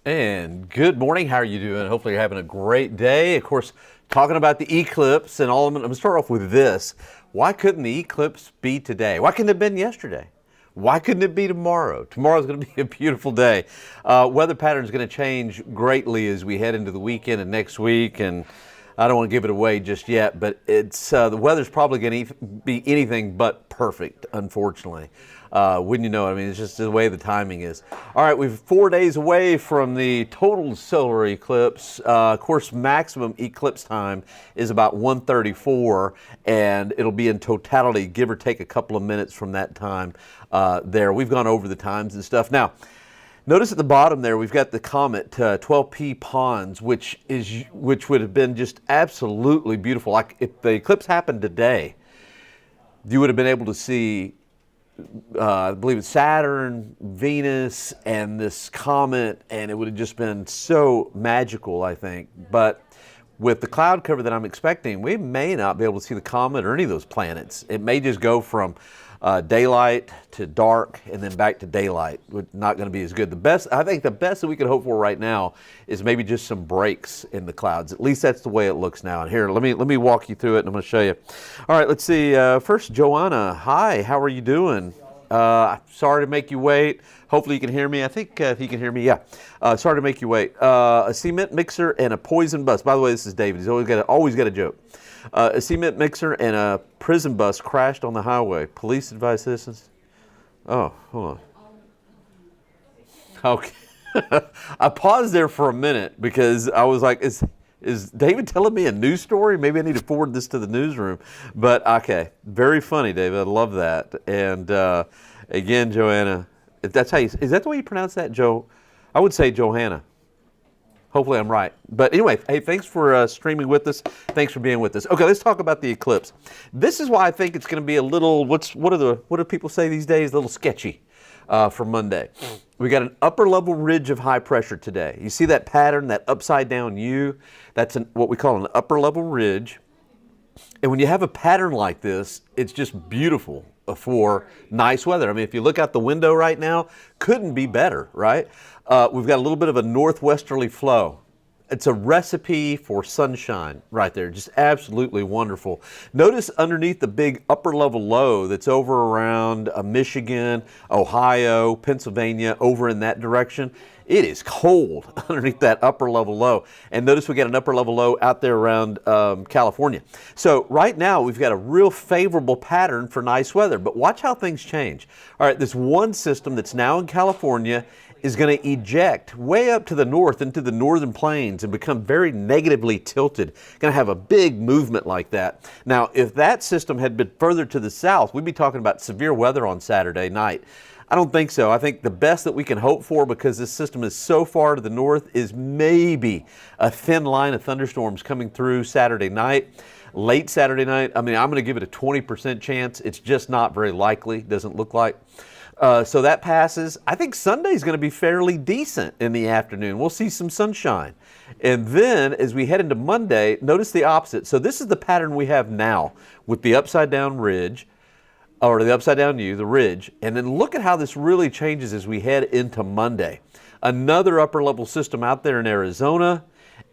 And good morning. How are you doing? Hopefully you're having a great day. Of course, talking about the eclipse and all of them. I'm going to start off with this. Why couldn't the eclipse be today? Why couldn't it have been yesterday? Why couldn't it be tomorrow? Tomorrow's going to be a beautiful day. Weather pattern is going to change greatly as we head into the weekend and next week. And I don't want to give it away just yet, but it's the weather's probably going to be anything but perfect, unfortunately. Wouldn't you know it? I mean, it's just the way the timing is. All right, we're 4 days away from the total solar eclipse. Of course, maximum eclipse time is about 1:34, and it'll be in totality, give or take a couple of minutes from that time there. We've gone over the times and stuff. Now, notice at the bottom there, we've got the comet 12P Pons, which would have been just absolutely beautiful. Like if the eclipse happened today, you would have been able to see I believe it's Saturn, Venus, and this comet, and it would have just been so magical, I think. But with the cloud cover that I'm expecting, we may not be able to see the comet or any of those planets. It may just go from daylight to dark and then back to daylight. Not going to be as good. I think the best that we could hope for right now is maybe just some breaks in the clouds. At least that's the way it looks now. And here, let me walk you through it, and I'm going to show you. All right, let's see. First, Joanna. Hi, how are you doing? Sorry to make you wait. Hopefully you can hear me. I think if you can hear me, yeah. Sorry to make you wait. A cement mixer and a poison bus. By the way, this is David. He's always got a joke. A cement mixer and a prison bus crashed on the highway. Police advise citizens. Oh, hold on. Okay. I paused there for a minute because I was like, is David telling me a news story? Maybe I need to forward this to the newsroom. But okay, very funny, David. I love that. And again, Joanna, if that's how is that the way you pronounce that, Joe? I would say Johanna. Hopefully I'm right. But anyway, hey, thanks for streaming with us. Thanks for being with us. Okay, let's talk about the eclipse. This is why I think it's going to be a little, what do people say these days? A little sketchy for Monday. We got an upper level ridge of high pressure today. You see that pattern, that upside down U? That's what we call an upper level ridge. And when you have a pattern like this, it's just beautiful for nice weather. I mean, if you look out the window right now, couldn't be better, right? We've got a little bit of a northwesterly flow. It's a recipe for sunshine right there. Just absolutely wonderful. Notice underneath the big upper level low that's over around Michigan, Ohio, Pennsylvania, over in that direction. It is cold underneath that upper level low. And notice we got an upper level low out there around California. So right now we've got a real favorable pattern for nice weather. But watch how things change. All right, this one system that's now in California is going to eject way up to the north into the northern plains and become very negatively tilted. Going to have a big movement like that. Now, if that system had been further to the south, we'd be talking about severe weather on Saturday night. I don't think so. I think the best that we can hope for, because this system is so far to the north, is maybe a thin line of thunderstorms coming through Saturday night. Late Saturday night, I mean, I'm going to give it a 20% chance. It's just not very likely. Doesn't look like. So that passes. I think Sunday's going to be fairly decent in the afternoon. We'll see some sunshine. And then as we head into Monday, notice the opposite. So this is the pattern we have now with the upside down ridge, or the upside down U, the ridge. And then look at how this really changes as we head into Monday. Another upper level system out there in Arizona.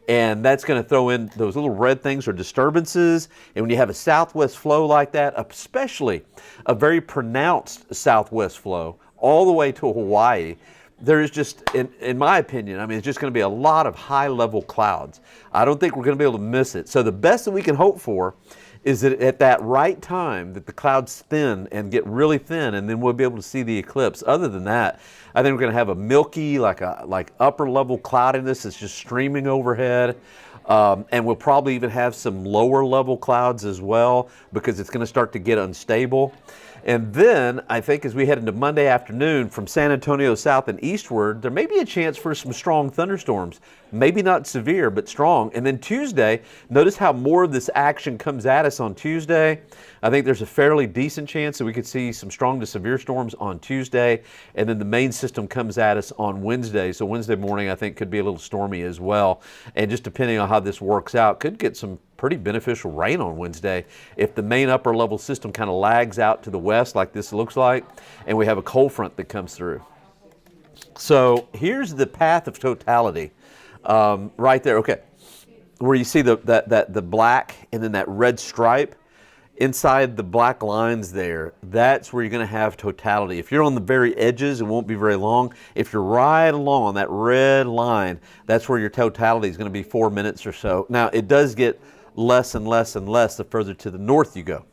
And that's going to throw in those little red things or disturbances. And when you have a southwest flow like that, especially a very pronounced southwest flow all the way to Hawaii, there is just, in my opinion, I mean, it's just going to be a lot of high-level clouds. I don't think we're going to be able to miss it. So the best that we can hope for is that at that right time that the clouds thin and get really thin, and then we'll be able to see the eclipse. Other than that, I think we're going to have a milky, like upper level cloudiness that's just streaming overhead. And we'll probably even have some lower level clouds as well because it's going to start to get unstable. And then I think as we head into Monday afternoon from San Antonio south and eastward, there may be a chance for some strong thunderstorms. Maybe not severe, but strong. And then Tuesday, notice how more of this action comes at us on Tuesday. I think there's a fairly decent chance that we could see some strong to severe storms on Tuesday. And then the main system comes at us on Wednesday. So Wednesday morning, I think, could be a little stormy as well. And just depending on how this works out, could get some pretty beneficial rain on Wednesday if the main upper level system kind of lags out to the west like this looks like, and we have a cold front that comes through. So here's the path of totality right there. Okay, where you see the black and then that red stripe inside the black lines there, that's where you're going to have totality. If you're on the very edges, it won't be very long. If you're right along on that red line, that's where your totality is going to be 4 minutes or so. Now, it does get less and less and less the further to the north you go.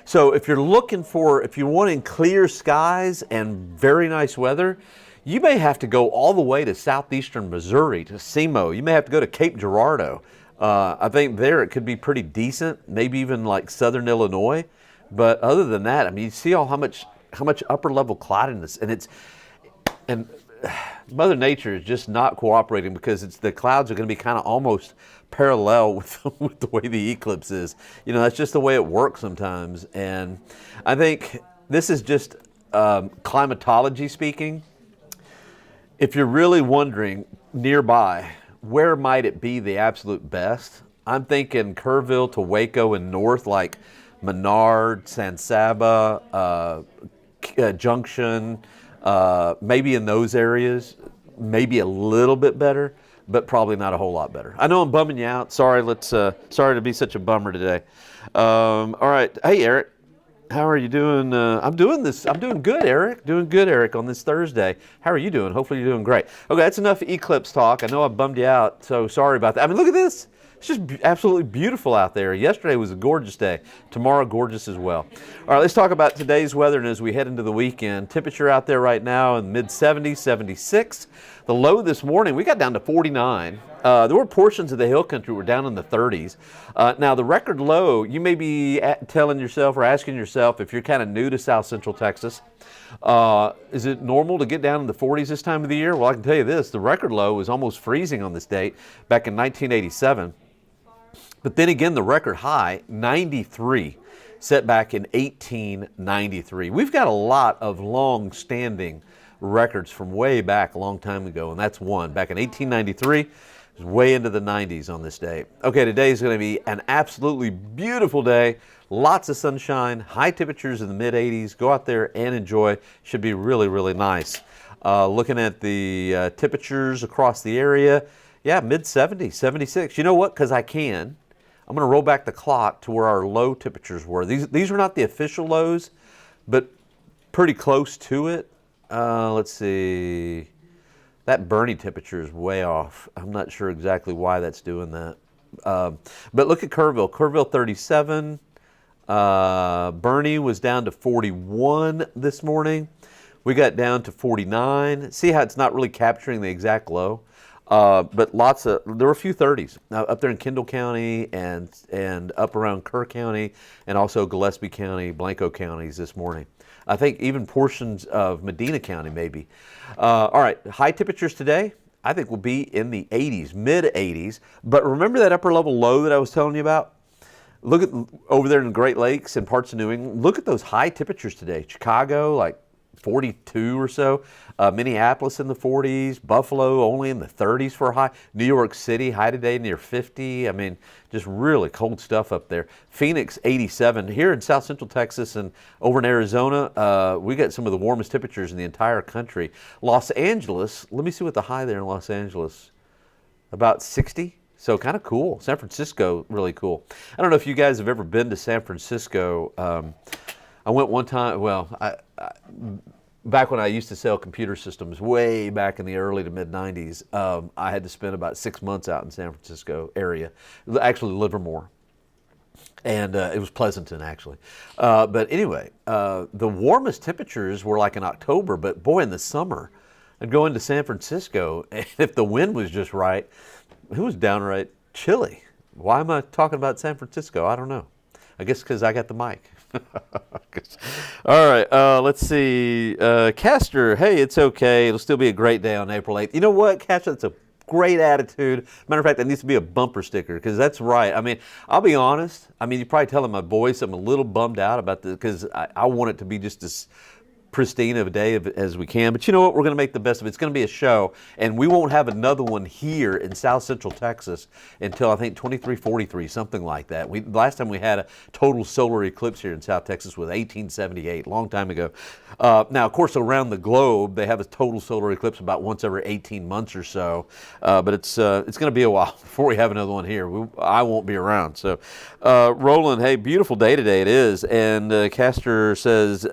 So if you're looking for, if you're wanting clear skies and very nice weather, you may have to go all the way to southeastern Missouri, to SEMO. You may have to go to Cape Girardeau. I think there it could be pretty decent, maybe even like southern Illinois. But other than that, I mean, you see how much upper level cloudiness, and Mother Nature is just not cooperating because the clouds are going to be kind of almost parallel with the way the eclipse is. You know, that's just the way it works sometimes. And I think this is just climatology speaking. If you're really wondering nearby, where might it be the absolute best? I'm thinking Kerrville to Waco and north, like Menard, San Saba, Junction, maybe in those areas, maybe a little bit better, but probably not a whole lot better. I know I'm bumming you out. Sorry, sorry to be such a bummer today. All right. Hey, Eric. How are you doing? I'm doing good, Eric. Doing good, Eric, on this Thursday. How are you doing? Hopefully you're doing great. Okay, that's enough eclipse talk. I know I bummed you out, so sorry about that. I mean, look at this. It's just absolutely beautiful out there. Yesterday was a gorgeous day. Tomorrow, gorgeous as well. All right, let's talk about today's weather and as we head into the weekend. Temperature out there right now in mid-70s, 76. The low this morning, we got down to 49. There were portions of the hill country were down in the 30s. Now, the record low, you may be telling yourself or asking yourself if you're kind of new to South Central Texas, is it normal to get down in the 40s this time of the year? Well, I can tell you this, the record low was almost freezing on this date back in 1987. But then again, the record high, 93, set back in 1893. We've got a lot of long-standing records from way back a long time ago, and that's one. Back in 1893, it was way into the 90s on this day. Okay, today is going to be an absolutely beautiful day. Lots of sunshine, high temperatures in the mid-80s. Go out there and enjoy. Should be really, really nice. Looking at the temperatures across the area, yeah, mid-70s, 76. You know what? Because I can. I'm going to roll back the clock to where our low temperatures were. These are not the official lows, but pretty close to it. Let's see. That Bernie temperature is way off. I'm not sure exactly why that's doing that. But look at Kerrville. Kerrville 37. Bernie was down to 41 this morning. We got down to 49. See how it's not really capturing the exact low? But there were a few 30s up there in Kendall County and up around Kerr County and also Gillespie County, Blanco counties this morning. I think even portions of Medina County maybe. All right, high temperatures today, I think will be in the 80s, mid-80s. But remember that upper level low that I was telling you about? Look at over there in the Great Lakes and parts of New England. Look at those high temperatures today. Chicago, like 42 or so. Minneapolis in the 40s. Buffalo only in the 30s for a high. New York City, high today near 50. I mean, just really cold stuff up there. Phoenix, 87. Here in South Central Texas and over in Arizona, we got some of the warmest temperatures in the entire country. Los Angeles, let me see what the high there in Los Angeles. About 60. So kind of cool. San Francisco, really cool. I don't know if you guys have ever been to San Francisco. I went one time, well, back when I used to sell computer systems, way back in the early to mid-90s, I had to spend about 6 months out in San Francisco area, actually Livermore. And it was Pleasanton, actually. But anyway, the warmest temperatures were like in October, but boy, in the summer, I'd go into San Francisco, and if the wind was just right, it was downright chilly. Why am I talking about San Francisco? I don't know. I guess because I got the mic. All right, let's see. Castor, hey, it's okay. It'll still be a great day on April 8th. You know what, Castor? That's a great attitude. Matter of fact, that needs to be a bumper sticker because that's right. I mean, I'll be honest. I mean, you're probably telling my voice I'm a little bummed out about this because I want it to be just as pristine of a day as we can. But you know what? We're going to make the best of it. It's going to be a show, and we won't have another one here in South Central Texas until I think 2343, something like that. Last time we had a total solar eclipse here in South Texas was 1878, a long time ago. Now, of course, around the globe, they have a total solar eclipse about once every 18 months or so. But it's going to be a while before we have another one here. I won't be around. So, Roland, hey, beautiful day today it is. And Castor says,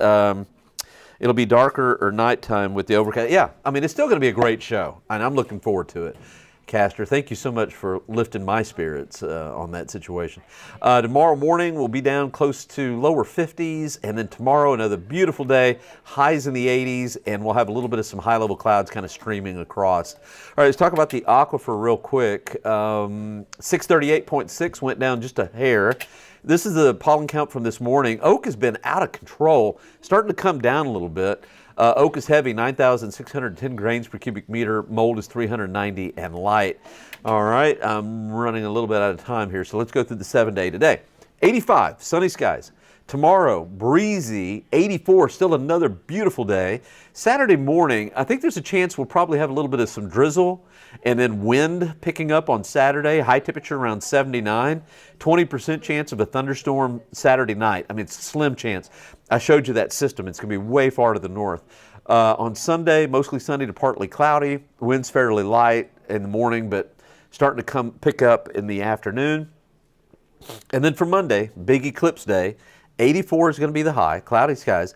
it'll be darker or nighttime with the overcast. Yeah, I mean, it's still going to be a great show, and I'm looking forward to it. Castor, thank you so much for lifting my spirits on that situation. Tomorrow morning, we'll be down close to lower 50s, and then tomorrow, another beautiful day, highs in the 80s, and we'll have a little bit of some high-level clouds kind of streaming across. All right, let's talk about the aquifer real quick. 638.6 went down just a hair. This is the pollen count from this morning. Oak has been out of control, starting to come down a little bit. Oak is heavy, 9,610 grains per cubic meter. Mold is 390 and light. All right, I'm running a little bit out of time here, so let's go through the 7-day today. 85, sunny skies. Tomorrow, breezy, 84, still another beautiful day. Saturday morning, I think there's a chance we'll probably have a little bit of some drizzle and then wind picking up on Saturday. High temperature around 79. 20% chance of a thunderstorm Saturday night. I mean, it's a slim chance. I showed you that system. It's going to be way far to the north. On Sunday, mostly sunny to partly cloudy. Winds fairly light in the morning, but starting to pick up in the afternoon. And then for Monday, big eclipse day. 84 is going to be the high, cloudy skies.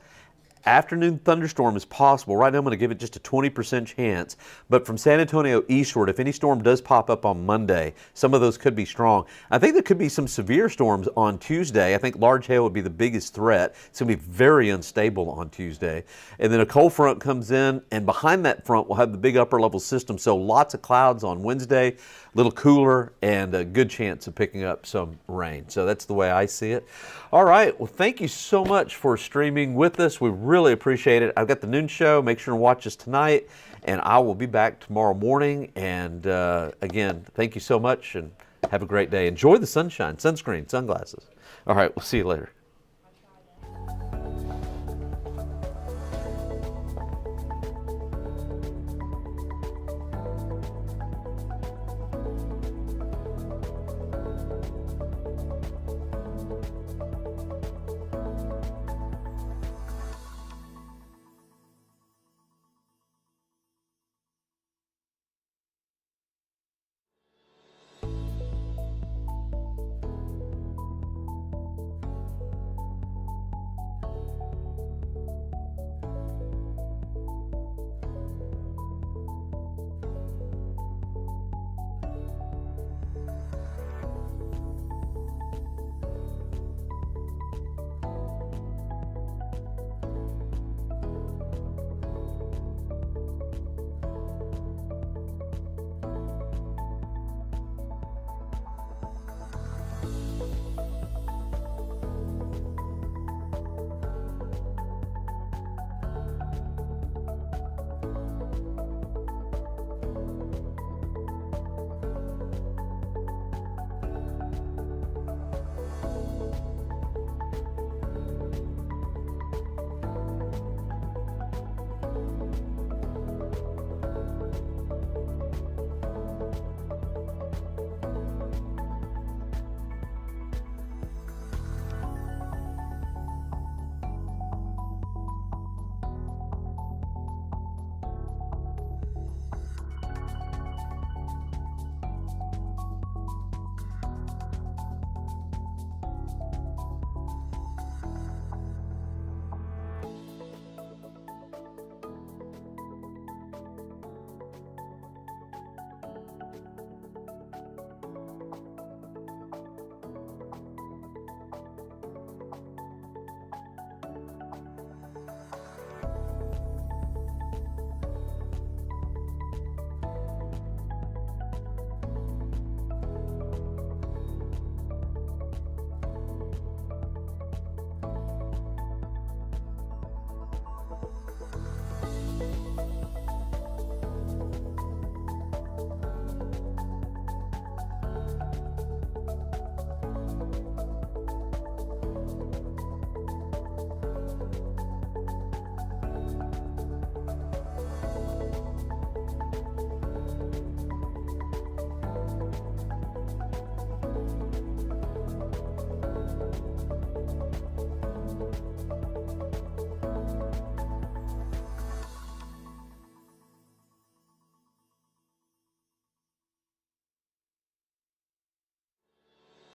Afternoon thunderstorm is possible. Right now I'm going to give it just a 20% chance. But from San Antonio eastward, if any storm does pop up on Monday, some of those could be strong. I think there could be some severe storms on Tuesday. I think large hail would be the biggest threat. It's going to be very unstable on Tuesday. And then a cold front comes in, and behind that front we'll have the big upper level system. So lots of clouds on Wednesday, a little cooler, and a good chance of picking up some rain. So that's the way I see it. All right. Well, thank you so much for streaming with us. We really appreciate it. I've got the noon show. Make sure and watch us tonight. And I will be back tomorrow morning. And again, thank you so much and have a great day. Enjoy the sunshine, sunscreen, sunglasses. All right. We'll see you later.